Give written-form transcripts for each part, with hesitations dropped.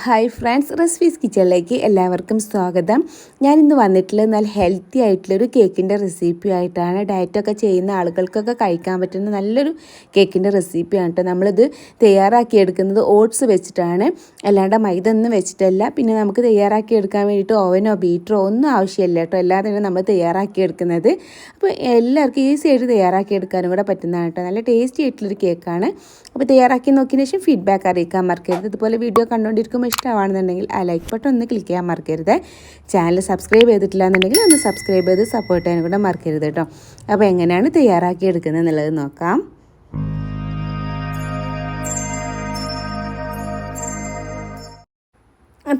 Hi friends, recipes കിച്ചണിലേക്ക് എല്ലാവർക്കും സ്വാഗതം. ഞാനിന്ന് വന്നിട്ടുള്ളത് നല്ല ഹെൽത്തി ആയിട്ടുള്ളൊരു കേക്കിൻ്റെ റെസിപ്പി ആയിട്ടാണ്. ഡയറ്റൊക്കെ ചെയ്യുന്ന ആളുകൾക്കൊക്കെ കഴിക്കാൻ പറ്റുന്ന നല്ലൊരു കേക്കിൻ്റെ റെസിപ്പിയാണ് കേട്ടോ. നമ്മളിത് തയ്യാറാക്കിയെടുക്കുന്നത് ഓട്സ് വെച്ചിട്ടാണ്, അല്ലാണ്ട് മൈദ ഒന്നും വെച്ചിട്ടല്ല. പിന്നെ നമുക്ക് തയ്യാറാക്കിയെടുക്കാൻ വേണ്ടിയിട്ട് ഓവനോ ബീറ്ററോ ഒന്നും ആവശ്യമില്ല കേട്ടോ. എല്ലാത്തിനും നമ്മൾ തയ്യാറാക്കിയെടുക്കുന്നത്. അപ്പോൾ എല്ലാവർക്കും ഈസി ആയിട്ട് തയ്യാറാക്കിയെടുക്കാനും കൂടെ പറ്റുന്നതാണ് കേട്ടോ. നല്ല ടേസ്റ്റി ആയിട്ടുള്ളൊരു കേക്കാണ്. അപ്പോൾ തയ്യാറാക്കി നോക്കിയതിന് ശേഷം ഫീഡ്ബാക്ക് അറിയിക്കാൻ മറക്കരുത്. ഇതുപോലെ വീഡിയോ കണ്ടുകൊണ്ടിരിക്കുമ്പോൾ ഇഷ്ടമാണെന്നുണ്ടെങ്കിൽ ആ ലൈക്ക് ബട്ടൺ ഒന്ന് ക്ലിക്ക് ചെയ്യാൻ മറക്കരുത്. ചാനൽ സബ്സ്ക്രൈബ് ചെയ്തിട്ടില്ല എന്നുണ്ടെങ്കിൽ ഒന്ന് സബ്സ്ക്രൈബ് ചെയ്ത് സപ്പോർട്ട് ചെയ്യാനും കൂടെ മറക്കരുത് കേട്ടോ. അപ്പോൾ എങ്ങനെയാണ് തയ്യാറാക്കി എടുക്കുന്നത് എന്നുള്ളത് നോക്കാം.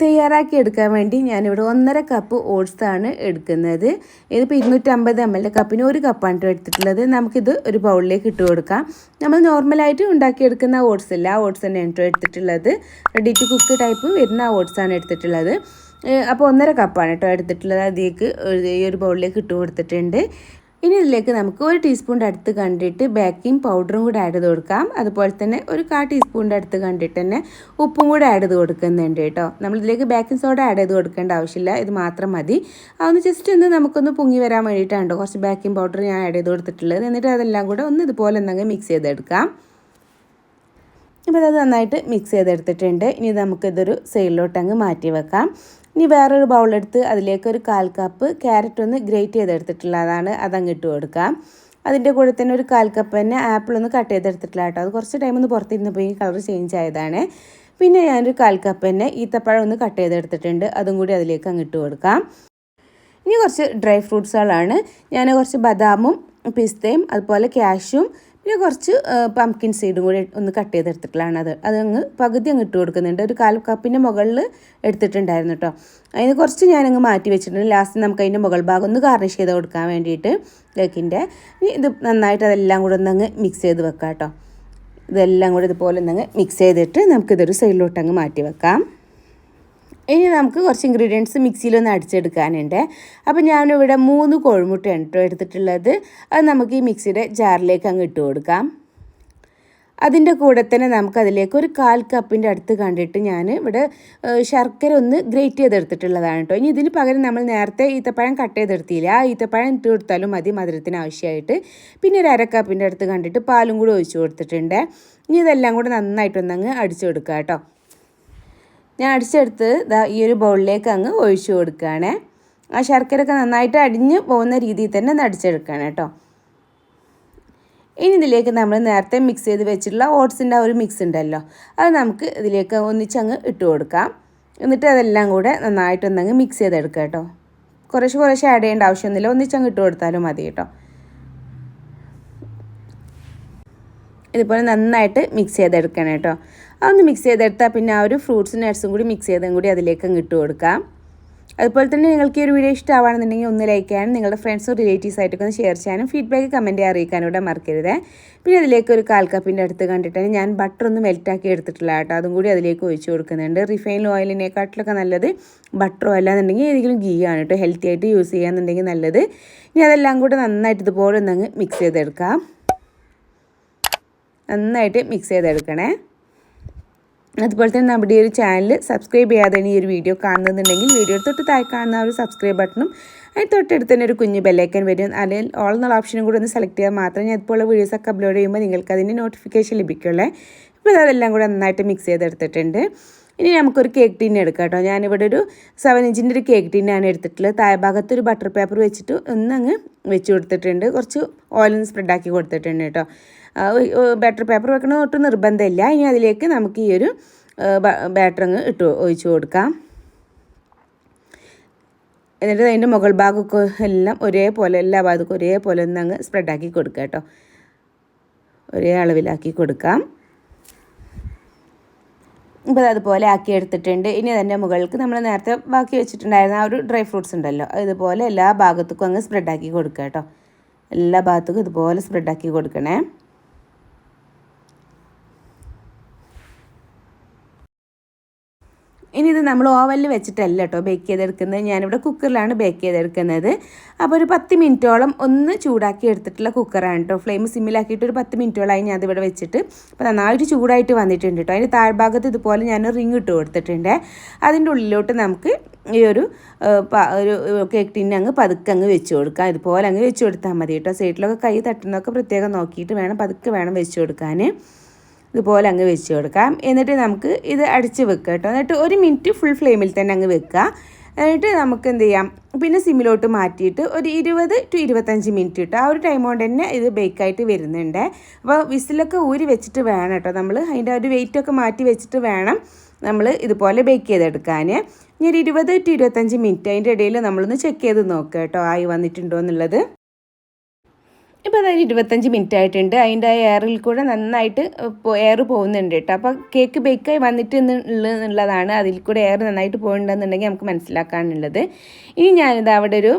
തയ്യാറാക്കി എടുക്കാൻ വേണ്ടി ഞാനിവിടെ 1.5 കപ്പ് ഓട്സ് ആണ് എടുക്കുന്നത്. ഇതിപ്പോൾ 250 ml കപ്പിന് 1 കപ്പാണ് എടുത്തിട്ടുള്ളത്. നമുക്കിത് ഒരു ബൗളിലേക്ക് ഇട്ട് കൊടുക്കാം. നമ്മൾ നോർമലായിട്ട് ഉണ്ടാക്കിയെടുക്കുന്ന ഓട്സ് ഇല്ല, ആ ഓട്സ് തന്നെ കേട്ടോ എടുത്തിട്ടുള്ളത്. റെഡി ടു കുക്ക് ടൈപ്പ് വരുന്ന ആ ഓട്സാണ് എടുത്തിട്ടുള്ളത്. അപ്പോൾ 1.5 കപ്പാണ് കേട്ടോ എടുത്തിട്ടുള്ളത്. അതിലേക്ക് ഈ ഒരു ബൗളിലേക്ക് ഇട്ട് കൊടുത്തിട്ടുണ്ട്. ഇനി ഇതിലേക്ക് നമുക്ക് 1 ടീസ്പൂണിൻ്റെ അടുത്ത് കണ്ടിട്ട് ബേക്കിംഗ് പൗഡറും കൂടെ ആഡ് ചെയ്ത് കൊടുക്കാം. അതുപോലെ തന്നെ ഒരു 1/4 ടീസ്പൂണിൻ്റെ അടുത്ത് കണ്ടിട്ട് തന്നെ ഉപ്പും കൂടെ ആഡ് ചെയ്ത് കൊടുക്കുന്നുണ്ട് കേട്ടോ. നമ്മളിതിലേക്ക് ബേക്കിംഗ് സോഡ ആഡ് ചെയ്ത് കൊടുക്കേണ്ട ആവശ്യമില്ല, ഇത് മാത്രം മതി. അതൊന്ന് ജസ്റ്റ് ഒന്ന് നമുക്കൊന്ന് പൊങ്ങി വരാൻ വേണ്ടിയിട്ടാണ് കുറച്ച് ബേക്കിംഗ് പൗഡർ ഞാൻ ആഡ് ചെയ്ത് കൊടുത്തിട്ടുള്ളത്. എന്നിട്ട് അതെല്ലാം കൂടെ ഒന്ന് ഇതുപോലെ എന്തെങ്കിലും മിക്സ് ചെയ്തെടുക്കാം. ഇപ്പോൾ അത് നന്നായിട്ട് മിക്സ് ചെയ്തെടുത്തിട്ടുണ്ട്. ഇനി നമുക്കിതൊരു സൈഡിലോട്ട് അങ്ങ് മാറ്റി വെക്കാം. ഇനി വേറൊരു ബൗളെടുത്ത് അതിലേക്ക് ഒരു 1/4 കപ്പ് ക്യാരറ്റ് ഒന്ന് ഗ്രേറ്റ് ചെയ്തെടുത്തിട്ടുള്ളതാണ്, അതങ്ങ് ഇട്ട് കൊടുക്കാം. അതിൻ്റെ കൂടെ തന്നെ ഒരു 1/4 കപ്പ് തന്നെ ആപ്പിൾ ഒന്ന് കട്ട് ചെയ്തെടുത്തിട്ടില്ല കേട്ടോ. അത് കുറച്ച് ടൈം ഒന്ന് പുറത്തിരുന്നപ്പോൾ ഈ കളർ ചേഞ്ച് ആയതാണ്. പിന്നെ ഞാനൊരു 1/4 കപ്പ് തന്നെ ഈത്തപ്പഴം ഒന്ന് കട്ട് ചെയ്തെടുത്തിട്ടുണ്ട്, അതും കൂടി അതിലേക്ക് അങ്ങ് ഇട്ട് കൊടുക്കാം. ഇനി കുറച്ച് ഡ്രൈ ഫ്രൂട്ട്സുകളാണ്. ഞാൻ കുറച്ച് ബദാമും പിസ്തയും അതുപോലെ ക്യാഷ്യും പിന്നെ കുറച്ച് പംകിൻ സീഡും കൂടി ഒന്ന് കട്ട് ചെയ്തെടുത്തിട്ടുള്ളതാണ്. അതങ്ങ് പകുതി അങ്ങ് ഇട്ട് കൊടുക്കുന്നുണ്ട്. ഒരു 1/4 കപ്പിൻ്റെ മുകളിൽ എടുത്തിട്ടുണ്ടായിരുന്നു കേട്ടോ. അതിന് കുറച്ച് ഞാനങ്ങ് മാറ്റി വെച്ചിട്ടുണ്ട്. ലാസ്റ്റ് നമുക്ക് അതിൻ്റെ മുകൾ ഭാഗം ഒന്ന് ഗാർണിഷ് ചെയ്ത് കൊടുക്കാൻ വേണ്ടിയിട്ട് കേക്കിൻ്റെ. ഇത് നന്നായിട്ട് അതെല്ലാം കൂടെ ഒന്നങ്ങ് മിക്സ് ചെയ്ത് വെക്കാം കേട്ടോ. ഇതെല്ലാം കൂടി ഇതുപോലെ ഒന്നങ്ങ് മിക്സ് ചെയ്തിട്ട് നമുക്കിതൊരു സൈഡിലോട്ട് അങ്ങ് മാറ്റി വെക്കാം. ഇനി നമുക്ക് കുറച്ച് ഇൻഗ്രീഡിയൻസ് മിക്സിയിലൊന്ന് അടിച്ചെടുക്കാനുണ്ട്. അപ്പോൾ ഞാനിവിടെ 3 കോഴിമുട്ടയാണ് കേട്ടോ എടുത്തിട്ടുള്ളത്. അത് നമുക്ക് ഈ മിക്സിയുടെ ജാറിലേക്ക് അങ്ങ് ഇട്ട് കൊടുക്കാം. അതിൻ്റെ കൂടെ തന്നെ നമുക്കതിലേക്ക് ഒരു 1/4 കപ്പിൻ്റെ അടുത്ത് കണ്ടിട്ട് ഞാൻ ഇവിടെ ശർക്കര ഒന്ന് ഗ്രേറ്റ് ചെയ്തെടുത്തിട്ടുള്ളതാണ് കേട്ടോ. ഇനി ഇതിന് പകരം നമ്മൾ നേരത്തെ ഈത്തപ്പഴം കട്ട് ചെയ്തെടുത്തില്ല, ആ ഈത്തപ്പഴം ഇട്ട് കൊടുത്താലും മതി മധുരത്തിന് ആവശ്യമായിട്ട്. പിന്നെ ഒരു 1/2 കപ്പിൻ്റെ അടുത്ത് കണ്ടിട്ട് പാലും കൂടെ ഒഴിച്ച് കൊടുത്തിട്ടുണ്ട്. ഇനി ഇതെല്ലാം കൂടെ നന്നായിട്ടൊന്നങ്ങ് അടിച്ചു കൊടുക്കുക കേട്ടോ. ഞാൻ അടിച്ചെടുത്ത് ഈ ഒരു ബൗളിലേക്ക് അങ്ങ് ഒഴിച്ചു കൊടുക്കുകയാണ്. ആ ശർക്കരയൊക്കെ നന്നായിട്ട് അടിഞ്ഞ് പോകുന്ന രീതിയിൽ തന്നെ ഒന്ന് അടിച്ചെടുക്കുകയാണ് കേട്ടോ. ഇനി ഇതിലേക്ക് നമ്മൾ നേരത്തെ മിക്സ് ചെയ്ത് വെച്ചിട്ടുള്ള ഓട്സിൻ്റെ ആ ഒരു മിക്സ് ഉണ്ടല്ലോ, അത് നമുക്ക് ഇതിലേക്ക് ഒന്നിച്ചങ്ങ് ഇട്ട് കൊടുക്കാം. എന്നിട്ട് അതെല്ലാം കൂടെ നന്നായിട്ടൊന്നങ്ങ് മിക്സ് ചെയ്തെടുക്കുക കേട്ടോ. കുറേശ്ശെ ആഡ് ചെയ്യേണ്ട ആവശ്യമൊന്നുമില്ല, ഒന്നിച്ചങ്ങ് ഇട്ട് കൊടുത്താലും മതി കേട്ടോ. ഇതുപോലെ നന്നായിട്ട് മിക്സ് ചെയ്തെടുക്കണം കേട്ടോ. അതൊന്ന് മിക്സ് ചെയ്തെടുത്താൽ പിന്നെ ആ ഒരു ഫ്രൂട്ട്സും നട്ട്സും കൂടി മിക്സ് ചെയ്തും കൂടി അതിലേക്ക് അങ്ങ് ഇട്ട് കൊടുക്കാം. അതുപോലെ തന്നെ നിങ്ങൾക്ക് ഈ ഒരു വീഡിയോ ഇഷ്ടമാണെന്നുണ്ടെങ്കിൽ ഒന്ന് ലൈക്ക് ചെയ്യാനും നിങ്ങളുടെ ഫ്രണ്ട്സും റിലേറ്റീവ്സായിട്ടൊക്കെ ഒന്ന് ഷെയർ ചെയ്യാനും ഫീഡ്ബാക്ക് കമൻറ്റ് അറിയിക്കാനും കൂടെ മറക്കരുത്. പിന്നെ അതിലേക്ക് ഒരു 1/4 കപ്പിൻ്റെ അടുത്ത് കണ്ടിട്ടാണ് ഞാൻ ബട്ടർ ഒന്ന് മെൽറ്റാക്കി എടുത്തിട്ടില്ല കേട്ടോ. അതും കൂടി അതിലേക്ക് ഒഴിച്ച് കൊടുക്കുന്നുണ്ട്. റിഫൈൻ ഓയിലിനെക്കാട്ടിലൊക്കെ നല്ലത് ബട്ടറോ അല്ലാന്നുണ്ടെങ്കിൽ ഏതെങ്കിലും ഗീ ആണ് കേട്ടോ, ഹെൽത്തി ആയിട്ട് യൂസ് ചെയ്യാന്നുണ്ടെങ്കിൽ നല്ലത്. ഇനി അതെല്ലാം കൂടെ നന്നായിട്ട് ഇതുപോലെ ഒന്നങ്ങ് മിക്സ് ചെയ്തെടുക്കാം. നന്നായിട്ട് മിക്സ് ചെയ്തെടുക്കണേ. അതുപോലെ തന്നെ നമ്മുടെ ഈ ഒരു ചാനൽ സബ്സ്ക്രൈബ് ചെയ്യാതെ ഈ ഒരു വീഡിയോ കാണുന്നുണ്ടെങ്കിൽ വീഡിയോ തൊട്ട് താഴെ കാണുന്ന ആ ഒരു സബ്സ്ക്രൈബ് ബട്ടണും അതിന് തൊട്ടടുത്ത് തന്നെ ഒരു കുഞ്ഞ് ബെല്ലൈക്കൻ വരും. അല്ലെങ്കിൽ ഓൾ എന്നുള്ള ഓപ്ഷനും കൂടി ഒന്ന് സെലക്ട് ചെയ്യാൻ മാത്രമേ ഞാൻ ഇതുപോലെ വീഡിയോസൊക്കെ അപ്ലോഡ് ചെയ്യുമ്പോൾ നിങ്ങൾക്ക് അതിൻ്റെ നോട്ടിഫിക്കേഷൻ ലഭിക്കുള്ളൂ. ഇപ്പോൾ അതെല്ലാം കൂടെ നന്നായിട്ട് മിക്സ് ചെയ്തെടുത്തിട്ടുണ്ട്. ഇനി നമുക്കൊരു കേക്ക് ടിൻ എടുക്കാം കേട്ടോ. ഞാനിവിടെ ഒരു 7 ഇഞ്ചിൻ്റെ ഒരു കേക്ക് ടിന്നാണ് എടുത്തിട്ടുള്ളത്. താഴെ ഭാഗത്ത് ഒരു ബട്ടർ പേപ്പർ വെച്ചിട്ട് ഒന്നങ്ങ് വെച്ച് കൊടുത്തിട്ടുണ്ട്. കുറച്ച് ഓയിലൊന്ന് സ്പ്രെഡാക്കി കൊടുത്തിട്ടുണ്ട് കേട്ടോ. ബട്ടർ പേപ്പർ വെക്കണമെന്ന് ഒട്ടും നിർബന്ധമില്ല. ഇനി അതിലേക്ക് നമുക്ക് ഈ ഒരു ബാറ്റർ അങ്ങ് ഒഴിച്ച് കൊടുക്കാം. എന്നിട്ട് അതിൻ്റെ മുകൾ ഭാഗമൊക്കെ എല്ലാം ഒരേപോലെ എല്ലാ ഭാഗത്തും ഒരേപോലെ ഒന്നങ്ങ് സ്പ്രെഡാക്കി കൊടുക്കുക കേട്ടോ. ഒരേ അളവിലാക്കി കൊടുക്കാം. ഇപ്പോൾ അതുപോലെ ആക്കി എടുത്തിട്ടുണ്ട്. ഇനി അതിൻ്റെ മുകളിലേക്ക് നമ്മൾ നേരത്തെ ബാക്കി വെച്ചിട്ടുണ്ടായിരുന്ന ആ ഒരു ഡ്രൈ ഫ്രൂട്ട്സ് ഉണ്ടല്ലോ, ഇതുപോലെ എല്ലാ ഭാഗത്തേക്കും അങ്ങ് സ്പ്രെഡാക്കി കൊടുക്കുക കേട്ടോ. എല്ലാ ഭാഗത്തേക്കും ഇതുപോലെ സ്പ്രെഡാക്കി കൊടുക്കണേ. ഇനി ഇത് നമ്മൾ ഓവനിൽ വെച്ചിട്ടല്ല കേട്ടോ ബേക്ക് ചെയ്തെടുക്കുന്നത്. ഞാനിവിടെ കുക്കറിലാണ് ബേക്ക് ചെയ്തെടുക്കുന്നത്. അപ്പോൾ ഒരു 10 മിനിറ്റോളം ഒന്ന് ചൂടാക്കി എടുത്തിട്ടുള്ള കുക്കറാണ് കേട്ടോ. ഫ്ലെയിം സിമ്മിലാക്കിയിട്ട് ഒരു 10 മിനിറ്റോളമായി ഞാൻ അതിവിടെ വെച്ചിട്ട് അപ്പോൾ നന്നായിട്ട് ചൂടായിട്ട് വന്നിട്ടുണ്ട് കേട്ടോ. അതിൻ്റെ താഴ്ഭാഗത്ത് ഇതുപോലെ ഞാൻ റിങ് ഇട്ട് കൊടുത്തിട്ടുണ്ട്. അതിൻ്റെ ഉള്ളിലോട്ട് നമുക്ക് ഈ ഒരു കേക്ക് ടിന്ന് അങ്ങ് പതുക്കെ അങ്ങ് വെച്ച് കൊടുക്കാം. ഇതുപോലെ അങ്ങ് വെച്ച് കൊടുത്താൽ മതി കേട്ടോ. സൈഡിലൊക്കെ കൈ തട്ടുന്നതൊക്കെ പ്രത്യേകം നോക്കിയിട്ട് വേണം, പതുക്കെ വേണം വെച്ച് കൊടുക്കാൻ. ഇതുപോലെ അങ്ങ് വെച്ച് കൊടുക്കാം. എന്നിട്ട് നമുക്ക് ഇത് അടിച്ച് വെക്കുക കേട്ടോ. എന്നിട്ട് 1 മിനിറ്റ് ഫുൾ ഫ്ലെയിമിൽ തന്നെ അങ്ങ് വെക്കുക. എന്നിട്ട് നമുക്ക് എന്ത് ചെയ്യാം, പിന്നെ സിമ്മിലോട്ട് മാറ്റിയിട്ട് ഒരു 20 to 25 മിനിറ്റ് ഇട്ട് ആ ഒരു ടൈം കൊണ്ട് തന്നെ ഇത് ബേക്കായിട്ട് വരുന്നുണ്ട്. അപ്പോൾ വിസിലൊക്കെ ഊരി വെച്ചിട്ട് വേണം കേട്ടോ, നമ്മൾ അതിൻ്റെ ഒരു വെയിറ്റൊക്കെ മാറ്റി വെച്ചിട്ട് വേണം നമ്മൾ ഇതുപോലെ ബേക്ക് ചെയ്തെടുക്കാൻ. ഇനി ഒരു 20 to 25 മിനിറ്റ് അതിൻ്റെ ഇടയിൽ നമ്മളൊന്ന് ചെക്ക് ചെയ്ത് നോക്കുക കേട്ടോ, ആയി വന്നിട്ടുണ്ടോ എന്നുള്ളത്. ഇപ്പോൾ അതായത് 25 മിനിറ്റ് ആയിട്ടുണ്ട്. അതിൻ്റെ എയറിൽ കൂടെ നന്നായിട്ട് എയർ പോകുന്നുണ്ട് കേട്ടോ. അപ്പോൾ കേക്ക് ബേക്കായി വന്നിട്ട് എന്നുള്ളതാണ്, അതിൽ കൂടെ എയർ നന്നായിട്ട് പോകുന്നുണ്ടെന്നുണ്ടെങ്കിൽ നമുക്ക് മനസ്സിലാക്കാനുള്ളത്. ഇനി ഞാനിത് അവിടെ ഒരു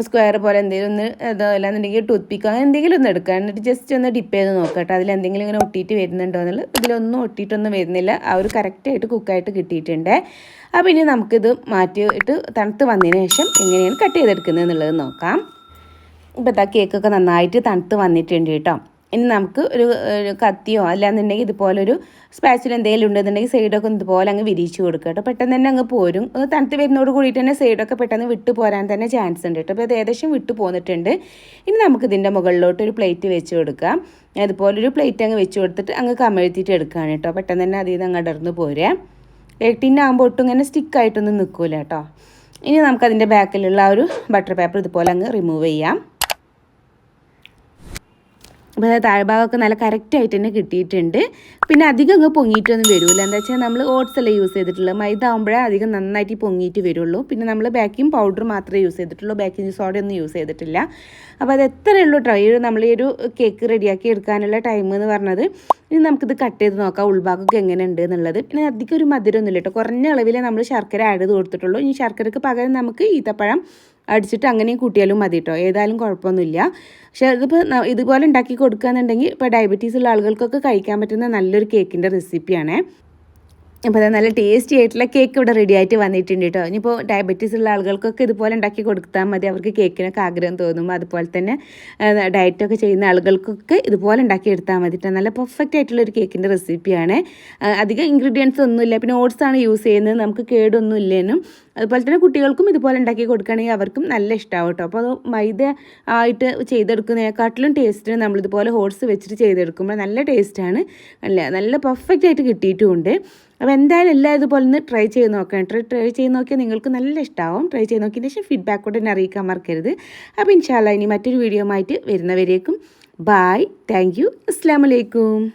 സ്ക്വയർ പോലെ എന്തെങ്കിലും ഒന്ന് അതല്ലാന്നുണ്ടെങ്കിൽ ടൂത്ത് പിക്കോ അങ്ങനെ എന്തെങ്കിലും ഒന്ന് എടുക്കുക. എന്നിട്ട് ജസ്റ്റ് ഒന്ന് ഡിപ്പ് ചെയ്ത് നോക്കുക കേട്ടോ, അതിലെന്തെങ്കിലും ഇങ്ങനെ ഒട്ടിയിട്ട് വരുന്നുണ്ടോ എന്നുള്ളത്. ഇതിലൊന്നും ഒട്ടിയിട്ടൊന്നും വരുന്നില്ല, ആ ഒരു കറക്റ്റായിട്ട് കുക്കായിട്ട് കിട്ടിയിട്ടുണ്ട്. അപ്പോൾ ഇനി നമുക്കിത് മാറ്റിയിട്ട് തണുത്ത് വന്നതിന് ശേഷം എങ്ങനെയാണ് കട്ട് ചെയ്തെടുക്കുന്നത് എന്നുള്ളത് നോക്കാം. ഇപ്പോൾ ഇതാ കേക്കൊക്കെ നന്നായിട്ട് തണുത്ത് വന്നിട്ടുണ്ട് കേട്ടോ. ഇനി നമുക്ക് ഒരു കത്തിയോ അല്ലാന്നുണ്ടെങ്കിൽ ഇതുപോലൊരു സ്പാച്ചിൽ എന്തെങ്കിലും ഉണ്ടെന്നുണ്ടെങ്കിൽ സൈഡൊക്കെ ഇതുപോലെ അങ്ങ് വിരിച്ച് കൊടുക്കുക കേട്ടോ. പെട്ടെന്ന് തന്നെ അങ്ങ് പോരും. ഒന്ന് തണുത്ത് വരുന്നതോട് കൂടിയിട്ട് തന്നെ സൈഡൊക്കെ പെട്ടെന്ന് വിട്ട് പോരാൻ തന്നെ ചാൻസ് ഉണ്ട് കേട്ടോ. അപ്പോൾ ഇത് ഏകദേശം വിട്ട് പോന്നിട്ടുണ്ട്. ഇനി നമുക്ക് ഇതിൻ്റെ മുകളിലോട്ട് ഒരു പ്ലേറ്റ് വെച്ച് കൊടുക്കാം. അതുപോലൊരു പ്ലേറ്റ് അങ്ങ് വെച്ച് കൊടുത്തിട്ട് അങ്ങ് കമഴ്ത്തിയിട്ട് എടുക്കുകയാണ് കേട്ടോ. പെട്ടെന്ന് തന്നെ അതിൽ നിന്ന് അങ്ങ് അടർന്ന് പോരുക. കേക്കിനാകുമ്പോൾ ഒട്ടും ഇങ്ങനെ സ്റ്റിക്കായിട്ടൊന്നും നിൽക്കില്ല കേട്ടോ. ഇനി നമുക്കതിൻ്റെ ബാക്കിലുള്ള ആ ഒരു ബട്ടർ പേപ്പർ ഇതുപോലെ അങ്ങ് റിമൂവ് ചെയ്യാം. അപ്പോൾ താഴ്ഭാഗമൊക്കെ നല്ല കറക്റ്റായിട്ട് തന്നെ കിട്ടിയിട്ടുണ്ട്. പിന്നെ അധികം അങ്ങ് പൊങ്ങിയിട്ടൊന്നും വരില്ല. എന്താ വെച്ചാൽ നമ്മൾ ഓട്സ് അല്ല യൂസ് ചെയ്തിട്ടുള്ളത്, മൈദ ആകുമ്പോഴേ അധികം നന്നായിട്ട് പൊങ്ങിയിട്ട് വരുള്ളൂ. പിന്നെ നമ്മൾ ബേക്കിംഗ് പൗഡർ മാത്രമേ യൂസ് ചെയ്തിട്ടുള്ളൂ, ബേക്കിംഗ് സോഡ ഒന്നും യൂസ് ചെയ്തിട്ടില്ല. അപ്പോൾ അത് എത്രയേ ഉള്ളൂ ട്രൈ നമ്മൾ ഈ ഒരു കേക്ക് റെഡിയാക്കി എടുക്കാനുള്ള ടൈം എന്ന് പറഞ്ഞത്. ഇനി നമുക്കിത് കട്ട് ചെയ്ത് നോക്കാം ഉൾഭാഗമൊക്കെ എങ്ങനെ ഉണ്ട് എന്നുള്ളത്. പിന്നെ അധികം ഒരു മധുരമൊന്നുമില്ല കേട്ടോ, കുറഞ്ഞ അളവിൽ നമ്മൾ ശർക്കര ആഡ് ചെയ്ത് കൊടുത്തിട്ടുള്ളൂ. ഇനി ശർക്കരക്ക് പകരം നമുക്ക് ഈത്തപ്പഴം അടിച്ചിട്ട് അങ്ങനെയും കൂട്ടിയാലും മതി കേട്ടോ, ഏതായാലും കുഴപ്പമൊന്നുമില്ല. പക്ഷേ ഇതിപ്പോൾ ഇതുപോലെ ഉണ്ടാക്കി കൊടുക്കുകയെന്നുണ്ടെങ്കിൽ ഇപ്പോൾ ഡയബറ്റീസ് ഉള്ള ആളുകൾക്കൊക്കെ കഴിക്കാൻ പറ്റുന്ന നല്ലൊരു കേക്കിൻ്റെ റെസിപ്പിയാണ്. അപ്പോൾ അത് നല്ല ടേസ്റ്റി ആയിട്ടുള്ള കേക്ക് ഇവിടെ റെഡി ആയിട്ട് വന്നിട്ടുണ്ട് കേട്ടോ. ഇനിയിപ്പോൾ ഡയബറ്റീസ് ഉള്ള ആളുകൾക്കൊക്കെ ഇതുപോലെ ഉണ്ടാക്കി കൊടുത്താൽ മതി, അവർക്ക് കേക്കിനൊക്കെ ആഗ്രഹം തോന്നും. അതുപോലെ തന്നെ ഡയറ്റൊക്കെ ചെയ്യുന്ന ആളുകൾക്കൊക്കെ ഇതുപോലെ ഉണ്ടാക്കി എടുത്താൽ മതി കേട്ടോ. നല്ല പെർഫെക്റ്റ് ആയിട്ടുള്ളൊരു കേക്കിൻ്റെ റെസിപ്പിയാണ്. അധികം ഇൻഗ്രീഡിയൻസ് ഒന്നുമില്ല, പിന്നെ ഓട്സാണ് യൂസ് ചെയ്യുന്നത്, നമുക്ക് കേടൊന്നും ഇല്ലേനും. അതുപോലെ തന്നെ കുട്ടികൾക്കും ഇതുപോലെ ഉണ്ടാക്കി കൊടുക്കുകയാണെങ്കിൽ അവർക്കും നല്ല ഇഷ്ടമാവും കേട്ടോ. അപ്പോൾ അത് മൈദ ആയിട്ട് ചെയ്തെടുക്കുന്നതിനെക്കാട്ടിലും ടേസ്റ്റിന് നമ്മളിതുപോലെ ഓട്സ് വെച്ചിട്ട് ചെയ്തെടുക്കുമ്പോൾ നല്ല ടേസ്റ്റാണ്, നല്ല പെർഫെക്റ്റ് ആയിട്ട് കിട്ടിയിട്ടുമുണ്ട്. അപ്പോൾ എന്തായാലും എല്ലാം ഇതുപോലെ ഒന്ന് ട്രൈ ചെയ്ത് നോക്കണം. ട്രൈ ചെയ്ത് നോക്കിയാൽ നിങ്ങൾക്ക് നല്ല ഇഷ്ടമാവും. ട്രൈ ചെയ്ത് നോക്കിയതിന് ശേഷം ഫീഡ്ബാക്ക് കൂടെ എന്നെ അറിയിക്കാൻ മറക്കരുത്. അപ്പോൾ ഇൻഷാ അല്ലാഹ് ഇനി മറ്റൊരു വീഡിയോ ആയിട്ട് വരുന്നവരേക്കും ബായ്, താങ്ക് യു, അസ്സലാമു അലൈക്കും.